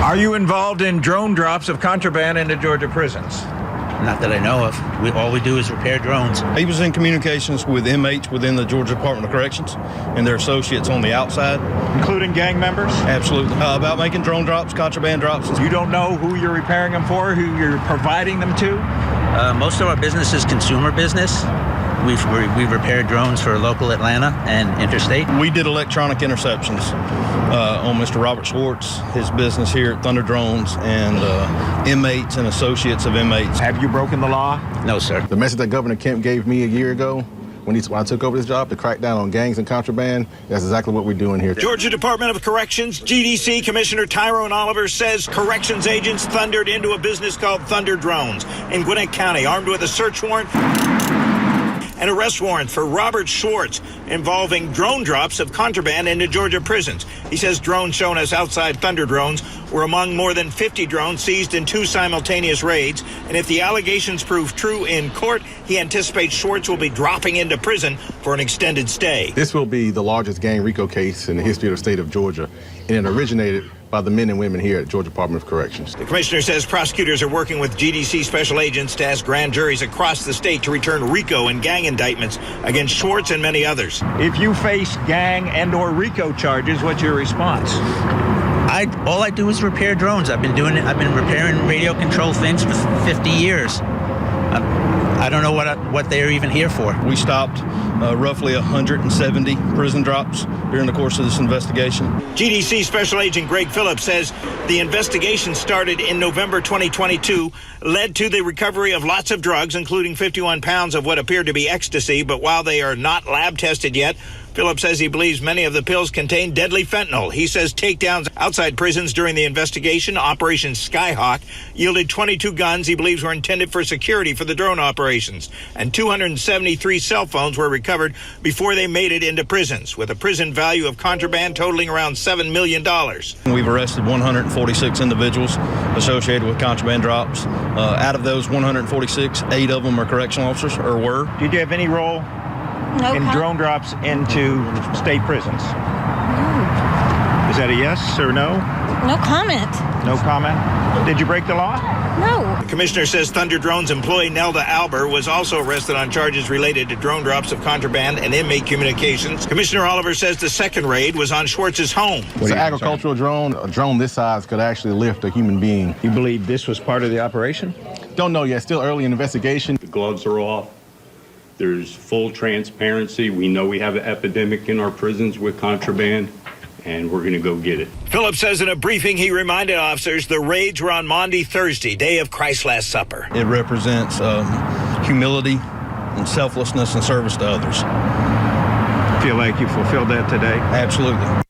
Are you involved in drone drops of contraband into Georgia prisons? Not that I know of. All we do is repair drones. He was in communications with inmates within the Georgia Department of Corrections and their associates on the outside. Including gang members? Absolutely. About making drone drops, contraband drops. You don't know who you're repairing them for, who you're providing them to? Most of our business is consumer business. We've repaired drones for local Atlanta and interstate. We did electronic interceptions on Mr. Robert Schwartz, his business here at Thunder Drones, and inmates and associates of inmates. Have you broken the law? No, sir. The message that Governor Kemp gave me a year ago when I took over this job to crack down on gangs and contraband, that's exactly what we're doing here. Georgia Department of Corrections, GDC Commissioner Tyrone Oliver says corrections agents thundered into a business called Thunder Drones in Gwinnett County, armed with a search warrant and arrest warrant for Robert Schwartz involving drone drops of contraband into Georgia prisons. He says drones shown us outside Thunder Drones were among more than 50 drones seized in 2 simultaneous raids. And if the allegations prove true in court, he anticipates Schwartz will be dropping into prison for an extended stay. This will be the largest gang RICO case in the history of the state of Georgia, and it originated by the men and women here at Georgia Department of Corrections. The commissioner says prosecutors are working with GDC special agents to ask grand juries across the state to return RICO and gang indictments against Schwartz and many others. If you face gang and or RICO charges, what's your response? All I do is repair drones. I've been doing it. I've been repairing radio control things for 50 years. I don't know what they're even here for. We stopped roughly 170 prison drops during the course of this investigation. GDC Special Agent Greg Phillips says the investigation started in November 2022, led to the recovery of lots of drugs, including 51 pounds of what appeared to be ecstasy. But while they are not lab tested yet, Phillips says he believes many of the pills contain deadly fentanyl. He says takedowns outside prisons during the investigation, Operation Skyhawk, yielded 22 guns he believes were intended for security for the drone operations. And 273 cell phones were recovered before they made it into prisons, with a prison value of contraband totaling around $7 million. We've arrested 146 individuals associated with contraband drops. Out of those 146, 8 of them are correctional officers, or were. Did you have any role in drone drops into state prisons? No. Is that a yes or no? No comment. No comment? Did you break the law? No. The commissioner says Thunder Drones employee Nelda Alber was also arrested on charges related to drone drops of contraband and inmate communications. Commissioner Oliver says the second raid was on Schwartz's home. It's an agricultural drone. A drone this size could actually lift a human being. You believe this was part of the operation? Don't know yet. Still early in the investigation. The gloves are off. There's full transparency. We know we have an epidemic in our prisons with contraband, and we're going to go get it. Phillips says in a briefing he reminded officers the raids were on Maundy Thursday, day of Christ's Last Supper. It represents humility and selflessness and service to others. Feel like you fulfilled that today? Absolutely.